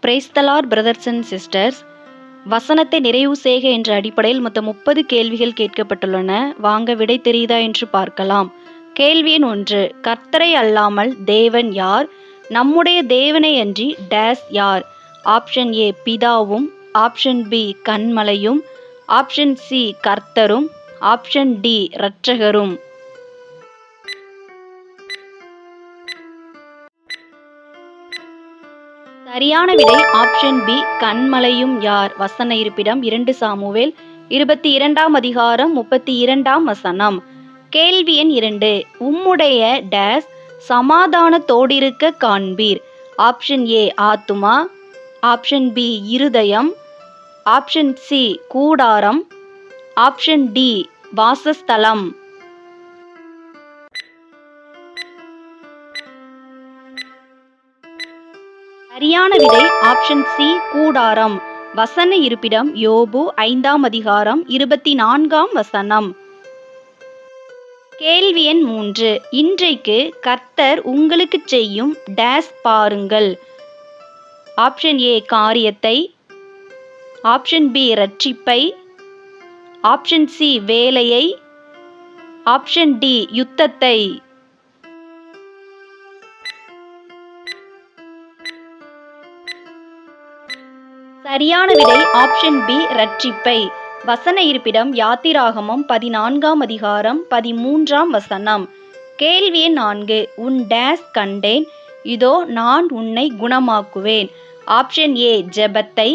Praise the Lord brothers and sisters. வசனத்தை நிறைவு செய்க என்ற அடிப்படையில் மொத்தம் 30 கேள்விகள் கேட்கப்பட்டுள்ளன. வாங்க விடை தெரியுதா என்று பார்க்கலாம். கேள்வி எண் 1. கர்த்தரை அல்லாமல் தேவன் யார்? நம்முடைய தேவனை அன்றி டேஸ் யார்? ஆப்ஷன் ஏ பிதாவும், ஆப்ஷன் பி கன்மலையும், ஆப்ஷன் சி கர்த்தரும், ஆப்ஷன் டி இரட்சகரும். சரியான விடை ஆப்ஷன் பி கன்மலையும் யார்? வசன இருப்பிடம் 2 சாமுவேல் 22ஆம் அதிகாரம் 32ஆம் வசனம். கேள்வி எண் 2. உம்முடைய டேஸ் சமாதானத்தோடிருக்க காண்பீர். ஆப்ஷன் ஏ ஆத்துமா, ஆப்ஷன் பி இருதயம், ஆப்ஷன் சி கூடாரம், ஆப்ஷன் டி வாசஸ்தலம். சரியான விடை ஆப்ஷன் சி கூடாரம். வசன இருப்பிடம் யோபு 5ஆம் அதிகாரம் 24ஆம் வசனம். கேள்வி எண் 3. இன்றைக்கு கர்த்தர் உங்களுக்கு செய்யும் டேஸ் பாருங்கள். ஆப்ஷன் ஏ காரியத்தை, ஆப்ஷன் பி இரட்சிப்பை, ஆப்ஷன் சி வேலையை, ஆப்ஷன் டி யுத்தத்தை. சரியான விடை ஆப்ஷன் பி இரட்சிப்பை. வசன இருப்பிடம் யாத்திராகமம் 14ஆம் அதிகாரம் 13ஆம் வசனம். கேள்வி எண் 4. உன் டேஸ் கண்டேன், இதோ நான் உன்னை குணமாக்குவேன். ஆப்ஷன் ஏ ஜெபத்தை,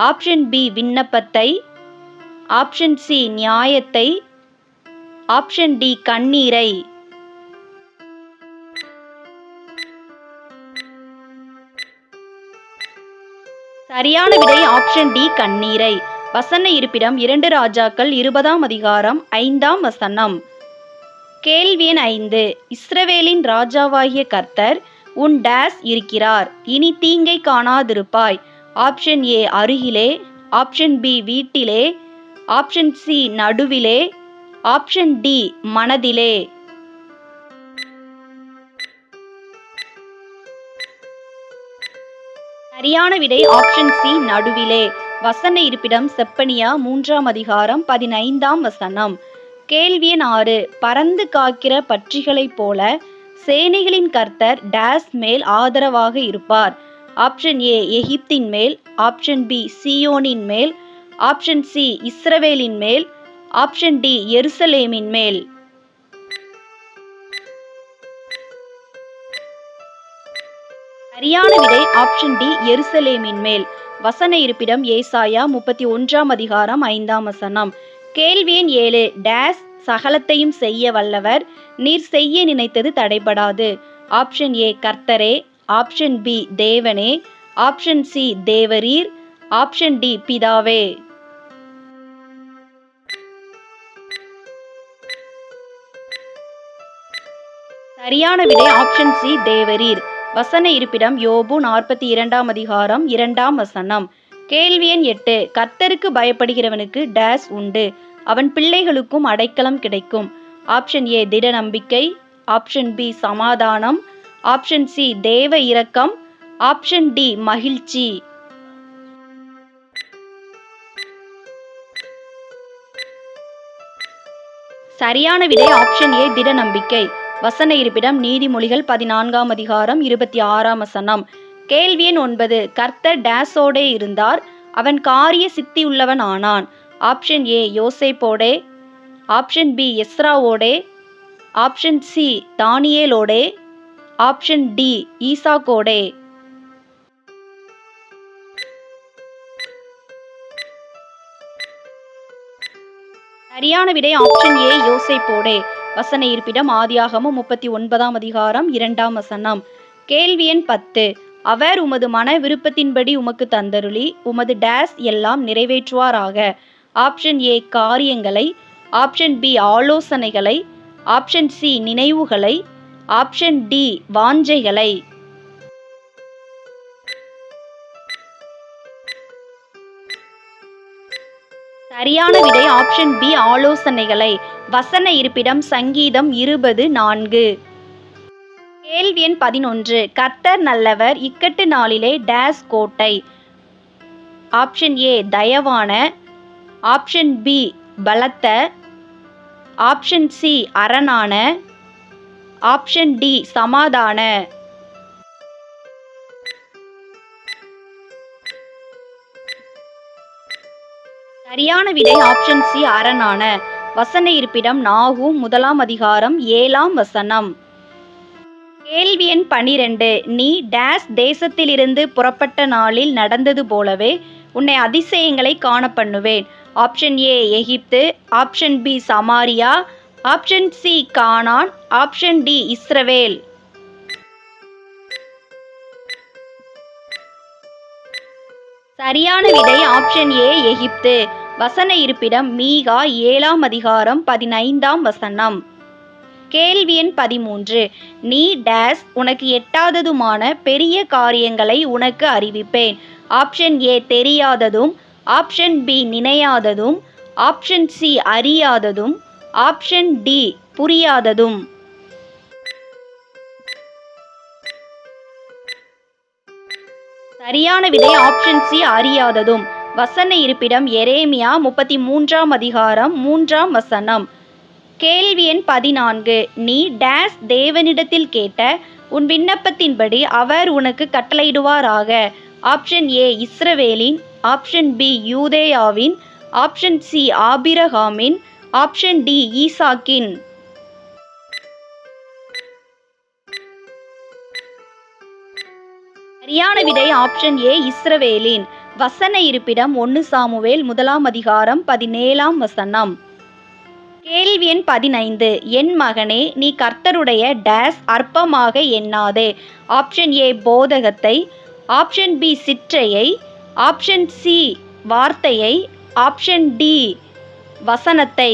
ஆப்ஷன் பி விண்ணப்பத்தை, ஆப்ஷன் சி நியாயத்தை, ஆப்ஷன் டி கண்ணீரை. சரியான விடை ஆப்ஷன் டி கண்ணீரை. வசன இருப்பிடம் 2 ராஜாக்கள் 20ஆம் அதிகாரம் 5ஆம் வசனம். கேள்வி எண் 5. இஸ்ரவேலின் ராஜாவாகிய கர்த்தர் உன் டேஸ் இருக்கிறார், இனி தீங்கை காணாதிருப்பாய். ஆப்ஷன் ஏ அருகிலே, ஆப்ஷன் பி வீட்டிலே, ஆப்ஷன் சி நடுவிலே, ஆப்ஷன் டி மனதிலே. சரியான விடை ஆப்ஷன் சி நடுவிலே. வசன இருப்பிடம் செப்பனியா 3ஆம் அதிகாரம் 15ஆம் வசனம். கேள்வி எண் 6. பறந்து காக்கிற பட்சிகளைப் போல சேனைகளின் கர்த்தர் டேஸ் மேல் ஆதரவாக இருப்பார். ஆப்ஷன் ஏ எகிப்தின் மேல், ஆப்ஷன் பி சீயோனின் மேல், ஆப்ஷன் சி இஸ்ரவேலின் மேல், ஆப்ஷன் டி எருசலேமின் மேல். சரியான விடை ஆப்ஷன் டி எருசலேமின் மேல். வசன இருப்பிடம் ஏசாயா 31ஆம் அதிகாரம் 5ஆம் வசனம். கேள்வி எண் 7. டேஸ் சகலத்தையும் செய்ய வல்லவர், நீர் செய்ய நினைத்தது தடைபடாது. ஆப்ஷன் ஏ கர்த்தரே, ஆப்ஷன் பி தேவனே, ஆப்ஷன் சி தேவரீர், ஆப்ஷன் டி பிதாவே. சரியான விடை ஆப்ஷன் சி தேவரீர். வசன இருப்பிடம் யோபு 42ஆம் அதிகாரம் 2ஆம் வசனம். கேள்வி எண் 8. கர்த்தருக்கு பயப்படுகிறவனுக்கு டேஸ் உண்டு, அவன் பிள்ளைகளுக்கும் அடைக்கலம் கிடைக்கும். ஆப்ஷன் ஏ திட நம்பிக்கை, ஆப்ஷன் பி சமாதானம், ஆப்ஷன் சி தேவ இரக்கம், ஆப்ஷன் டி மகிழ்ச்சி. சரியான விடை ஆப்ஷன் ஏ திட நம்பிக்கை. வசன இருப்பிடம் நீதிமொழிகள் 14ஆம் அதிகாரம் 26ஆம் வசனம். கேள்வி எண் 9. கர்த்தர் டேஸோடே இருந்தார், அவன் காரிய சித்தியுள்ளவன் ஆனான். ஆப்ஷன் ஏ யோசேப்போடே, ஆப்ஷன் பி எஸ்ராவோடே, ஆப்ஷன் சி தானியேலோடே, ஆப்ஷன் டி ஈசாக்கோடே. சரியான விடை ஆப்ஷன் ஏ யோசேப்போடே. வசன இருப்பிடம் ஆதியாகமம் 39ஆம் அதிகாரம் 2ஆம் வசனம். கேள்வி எண் 10. அவர் உமது மன விருப்பத்தின்படி உமக்கு தந்தருளி உமது டேஸ் எல்லாம் நிறைவேற்றுவாராக. ஆப்ஷன் ஏ காரியங்களை, ஆப்ஷன் பி ஆலோசனைகளை, ஆப்ஷன் சி நினைவுகளை, ஆப்ஷன் டி வாஞ்சைகளை. சரியான விடை ஆப்ஷன் பி ஆலோசனைகளை. வசன இருப்பிடம் சங்கீதம் 20:4. கேள்வி எண் 11 கர்த்தர் நல்லவர் இக்கட்டு நாளிலே டேஸ் கோட்டை. ஆப்ஷன் ஏ தயவான, ஆப்ஷன் பி பலத்த, ஆப்ஷன் சி அரணான, ஆப்ஷன் டி சமாதான. சரியான விடை ஆப்ஷன் சி அரணான. வசன இருப்பிடம் நாகூம் 1 அதிகாரம் 7 வசனம். கேள்வி எண் 12 நீ டேஸ் தேசத்திலிருந்து புறப்பட்ட நாளில் நடந்தது போலவே உன்னை அதிசயங்களை காண பண்ணுவேன். ஆப்ஷன் ஏ எகிப்து, ஆப்ஷன் பி சமாரியா, ஆப்ஷன் சி கானான், ஆப்ஷன் டி இஸ்ரவேல். சரியான விடை ஆப்ஷன் ஏ எகிப்து. வசன இருப்பிடம் மீகா 7 அதிகாரம் 15 வசனம். கேள்வி எண் 13 நீ டேஸ் உனக்கு எட்டாததுமான பெரிய காரியங்களை உனக்கு அறிவிப்பேன். ஆப்ஷன் ஏ தெரியாததும், ஆப்ஷன் பி நினையாததும், ஆப்ஷன் சி அறியாததும், ஆப்ஷன் டி புரியாததும். சரியான விடை ஆப்ஷன் சி அறியாததும். வசன இருப்பிடம் எரேமியா 33 அதிகாரம் 3 வசனம். கேள்வி எண் 14 நீ டேஸ் தேவனிடத்தில் கேட்ட உன் விண்ணப்பத்தின்படி அவர் உனக்கு கட்டளையிடுவாராக. ஆப்ஷன் ஏ இஸ்ரவேலின், ஆப்ஷன் பி யூதேயாவின், ஆப்ஷன் சி ஆபிரகாமின், ஆப்ஷன் டி ஈசாக்கின். சரியான விடை ஆப்ஷன் ஏ இஸ்ரவேலின். வசன இருப்பிடம் 1 சாமுவேல் 1 அதிகாரம் 17 வசனம். கேள்வி எண் 15 என் மகனே நீ கர்த்தருடைய டேஸ் அற்பமாக எண்ணாதே. ஆப்ஷன் ஏ போதகத்தை, ஆப்ஷன் பி சிற்றையை, ஆப்ஷன் சி வார்த்தையை, ஆப்ஷன் டி வசனத்தை.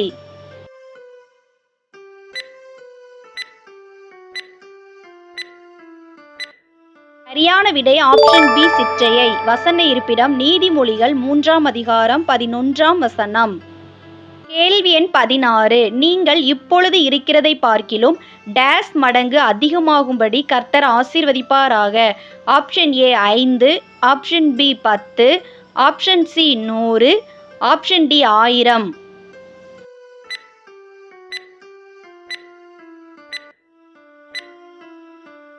சரியான விடை ஆப்ஷன் பி சிற்றையை. வசன இருப்பிடம் நீதிமொழிகள் 3 அதிகாரம் 11 வசனம். கேள்வி எண் 16 நீங்கள் இப்பொழுது இருக்கிறதை பார்க்கிலும் டேஸ் மடங்கு அதிகமாகும்படி கர்த்தர் ஆசீர்வதிப்பாராக. Option A 5, option B 10, option C 100, option D 1000.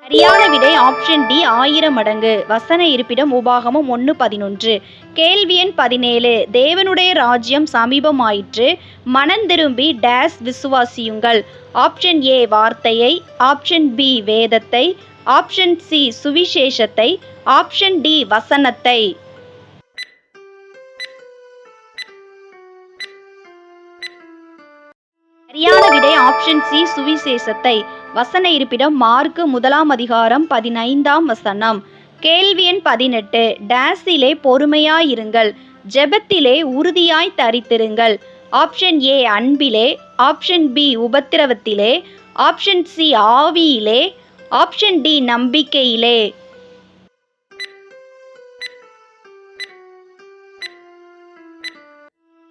சரியான விடை ஆப்ஷன் டி 1000 மடங்கு. வசன இருப்பிடம் உபாகமம் 1:11. கேள்வி எண் 17 தேவனுடைய ராஜ்யம் சமீபமாயிற்று மனந்திரும்பி டேஸ் விசுவாசியுங்கள். ஆப்ஷன் ஏ வார்த்தையை, ஆப்ஷன் பி வேதத்தை, ஆப்ஷன் சி சுவிசேஷத்தை, ஆப்ஷன் டி வசனத்தை. சரியான விடை ஆப்ஷன் சி சுவிசேஷத்தை. வசன இருப்பிடம் மார்க்கு 1 அதிகாரம் 15 வசனம். கேள்வி எண் 18 டேஸிலே பொறுமையாயிருங்கள், ஜெபத்திலே உறுதியாய் தரித்திருங்கள். ஆப்ஷன் ஏ அன்பிலே, ஆப்ஷன் பி உபத்திரவத்திலே, ஆப்ஷன் சி ஆவியிலே, ஆப்ஷன் டி நம்பிக்கையிலே.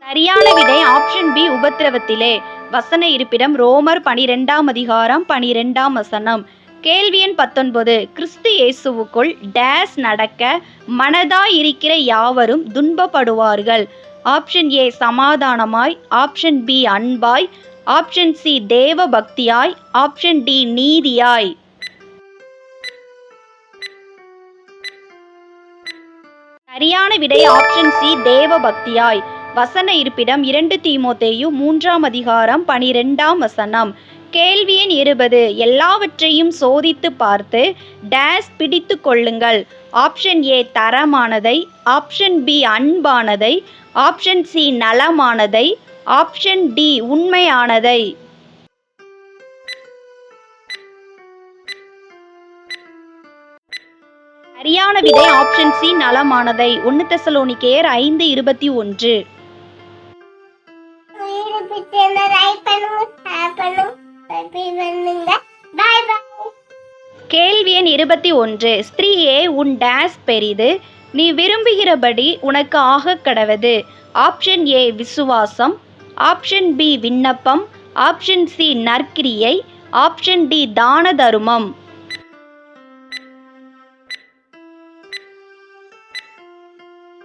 சரியான விடை ஆப்ஷன் பி உபத்திரவத்திலே. வசன இருப்பிடம் ரோமர் 12 அதிகாரம் 12 வசனம். கேள்வி எண் 19 கிறிஸ்து இயேசுவுக்குள் டேஸ் நடக்க மனதாயிருக்கிற யாவரும் துன்பப்படுவார்கள். ஆப்ஷன் ஏ சமாதானமாய், ஆப்ஷன் பி அன்பாய், ஆப்ஷன் சி தேவ பக்தியாய், ஆப்ஷன் டி நீதியாய். சரியான விடை ஆப்ஷன் சி தேவ பக்தியாய். வசன இருப்பிடம் 2 தீமோத்தேயு 3 அதிகாரம் 12 வசனம். கேள்வி எண் 20 எல்லாவற்றையும் சோதித்து பார்த்து டேஸ் பிடித்து கொள்ளுங்கள். ஆப்ஷன் ஏ தரமானதை, ஆப்ஷன் பி அன்பானதை, ஆப்ஷன் சி நலமானதை, ஆப்ஷன் டி உண்மையானதை. சரியான விடை ஆப்ஷன் சி நலமானதை. 1 தெசலோனிக்கேயர் 5:21. கேள்வி எண் 21 ஸ்திரீயே உன் டேஸ் பெரிது, நீ விரும்புகிறபடி உனக்கு ஆகக் கடவது. ஆப்ஷன் ஏ விசுவாசம், ஆப்ஷன் பி விண்ணப்பம், ஆப்ஷன் சி நற்கிரியை, ஆப்ஷன் டி தான தருமம்.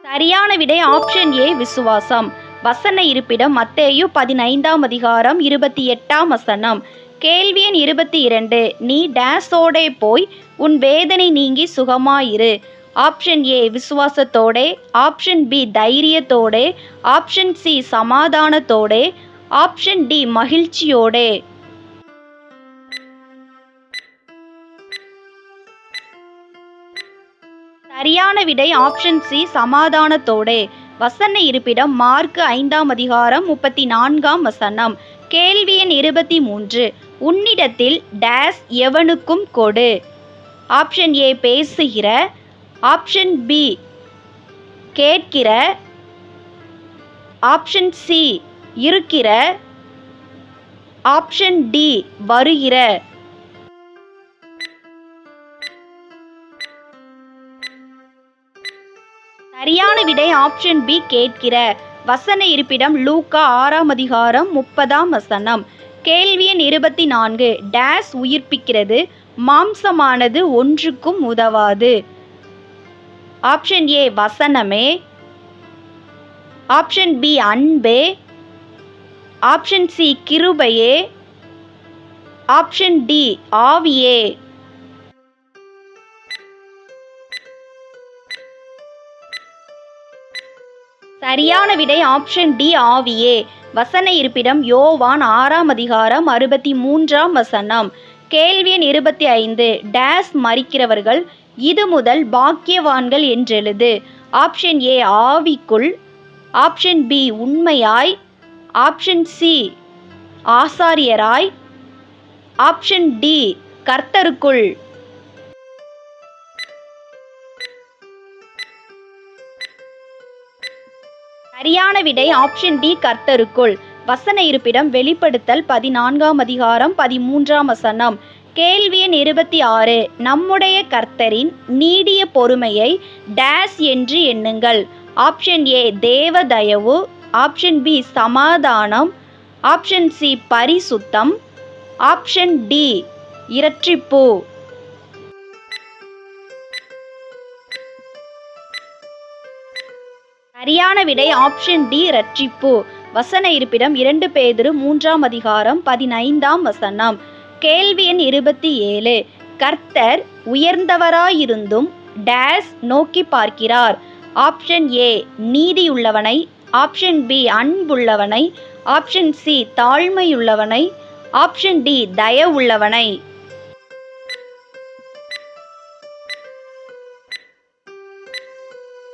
சரியான விடை ஆப்ஷன் ஏ விசுவாசம். வசன இருப்பிடம் மத்தேயு 15ஆம் அதிகாரம் 28ஆம் வசனம். கேள்வி எண் 22. நீ டேஸோடே போய் உன் வேதனை நீங்கி சுகமாயிரு. ஆப்ஷன் ஏ விசுவாசத்தோடே, ஆப்ஷன் பி தைரியத்தோடே, ஆப்ஷன் சி சமாதானத்தோடே, ஆப்ஷன் டி மகிழ்ச்சியோடே. சரியான விடை ஆப்ஷன் சி சமாதானத்தோடே. வசன இருப்பிடம் மார்க் 5ஆம் அதிகாரம் 34ஆம் வசனம். கேள்வி எண் 23. உன்னிடத்தில் டேஸ் எவனுக்கும் கொடு. ஆப்ஷன் ஏ பேசுகிற, ஆப்ஷன் பி கேட்கிற, ஆப்ஷன் சி இருக்கிற, ஆப்ஷன் டி வருகிற. சரியான விடை ஆப்ஷன் பி கேட்கிற. வசன இருப்பிடம் லூக்கா 6ஆம் அதிகாரம் 30ஆம் வசனம். கேள்வி எண் 24. டேஸ் உயிர்ப்பிக்கிறது, மாம்சமானது ஒன்றுக்கும் உதவாது. ஆப்ஷன் ஏ வசனமே, ஆப்ஷன் பி அன்பே, ஆப்ஷன் சி கிருபையே, ஆப்ஷன் டி ஆவியே. சரியான விடை ஆப்ஷன் டி ஆவியே. வசன இருப்பிடம் யோவான் 6ஆம் அதிகாரம் 63ஆம் வசனம். கேள்வி எண் 25. டேஸ் மரிக்கிறவர்கள் இது முதல் பாக்கியவான்கள் என்றெழுது. ஆப்ஷன் ஏ ஆவிக்குள், ஆப்ஷன் பி உண்மையாய், ஆப்ஷன் சி ஆசாரியராய், ஆப்ஷன் டி கர்த்தருக்குள். சரியான விடை ஆப்ஷன் டி கர்த்தருக்குள். வசன இருப்பிடம் வெளிப்படுத்தல் 14ஆம் அதிகாரம் 13ஆம் வசனம். கேள்வி எண் 26. நம்முடைய கர்த்தரின் நீடிய பொறுமையை டேஸ் என்று எண்ணுங்கள். ஆப்ஷன் ஏ தேவ தயவு, ஆப்ஷன் பி சமாதானம், ஆப்ஷன் சி பரிசுத்தம், ஆப்ஷன் டி இரட்சிப்பு. சரியான விடை ஆப்ஷன் டி இரட்சிப்பு. வசன இருப்பிடம் 2 பேதுரு 3ஆம் அதிகாரம் 15ஆம் வசனம். கேள்வி எண் 27. கர்த்தர் உயர்ந்தவராயிருந்தும் டேஸ் நோக்கி பார்க்கிறார். ஆப்ஷன் ஏ நீதியுள்ளவனை, ஆப்ஷன் பி அன்புள்ளவனை, ஆப்ஷன் சி தாழ்மையுள்ளவனை, ஆப்ஷன் டி தயவுள்ளவனை.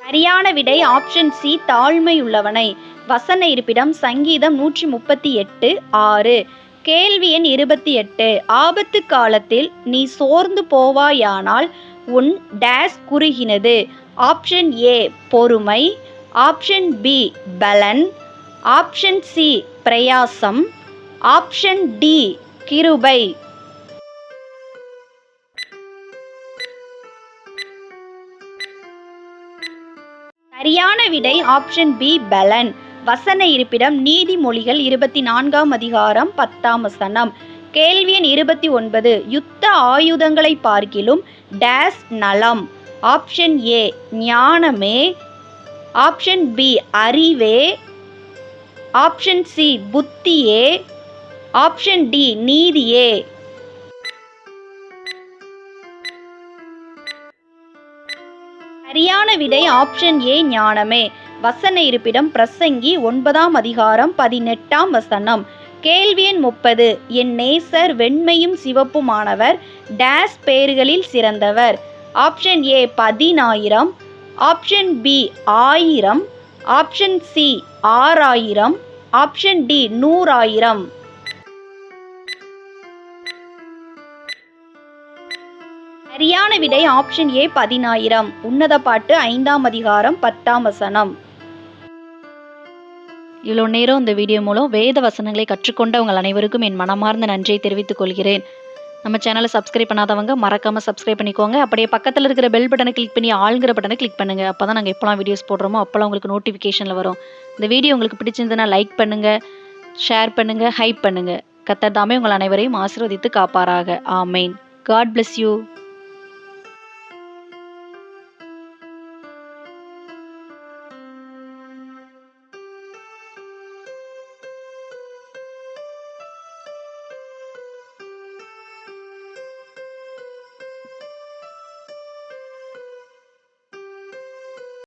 சரியான விடை ஆப்ஷன் சி தாழ்மையுள்ளவனை. வசன இருப்பிடம் சங்கீதம் 138:6. கேள்வி எண் 28. ஆபத்து காலத்தில் நீ சோர்ந்து போவாயானால் உன் டேஸ் குறுகினது. ஆப்ஷன் ஏ பொறுமை, ஆப்ஷன் பி பலன், ஆப்ஷன் சி பிரயாசம், ஆப்ஷன் டி கிருபை. சரியான விடை ஆப்ஷன் பி பலன். வசன இருப்பிடம் நீதிமொழிகள் 24ஆம் அதிகாரம் 10ஆம் வசனம். கேள்வி எண் 29. யுத்த ஆயுதங்களை பார்க்கிலும் டேஸ் நலம். ஆப்ஷன் ஏ ஞானமே, ஆப்ஷன் பி அறிவே, ஆப்ஷன் சி புத்தியே, ஆப்ஷன் டி நீதியே. சரியான விடை ஆப்ஷன் ஏ ஞானமே. வசன இருப்பிடம் பிரசங்கி 9ஆம் அதிகாரம் 18ஆம் வசனம். கேள்வி எண் 30. என் நேசர் வெண்மையும் சிவப்புமானவர் டேஸ் பேர்களில் சிறந்தவர். Option A 10,000, option B 1000, option C 6000, option D 100,000. சரியான விடை ஆப்ஷன் ஏ 10,000. உன்னத பாட்டு 5ஆம் அதிகாரம் 10ஆம் வசனம். இவ்வளோ நேரம் இந்த வீடியோ மூலம் வேத வசனங்களை கற்றுக்கொண்ட உங்கள் அனைவருக்கும் என் மனமார்ந்த நன்றியை தெரிவித்துக் கொள்கிறேன். நம்ம சேனலை சப்ஸ்கிரைப் பண்ணாதவங்க மறக்காமல் சப்ஸ்கிரைப் பண்ணிக்கோங்க. அப்படியே பக்கத்தில் இருக்கிற பெல் பட்டனை கிளிக் பண்ணி ஆளுங்கிற பட்டனை கிளிக் பண்ணுங்கள். அப்போ தான் நாங்கள் எப்போலாம் வீடியோஸ் போடுறோமோ அப்போலாம் உங்களுக்கு நோட்டிஃபிகேஷனில் வரும். இந்த வீடியோ உங்களுக்கு பிடிச்சிருந்ததுன்னா லைக் பண்ணுங்கள், ஷேர் பண்ணுங்கள், ஹைப் பண்ணுங்கள். கர்த்தர் தாமே உங்கள் அனைவரையும் ஆசீர்வதித்து காப்பாராக. ஆமேன். God bless you.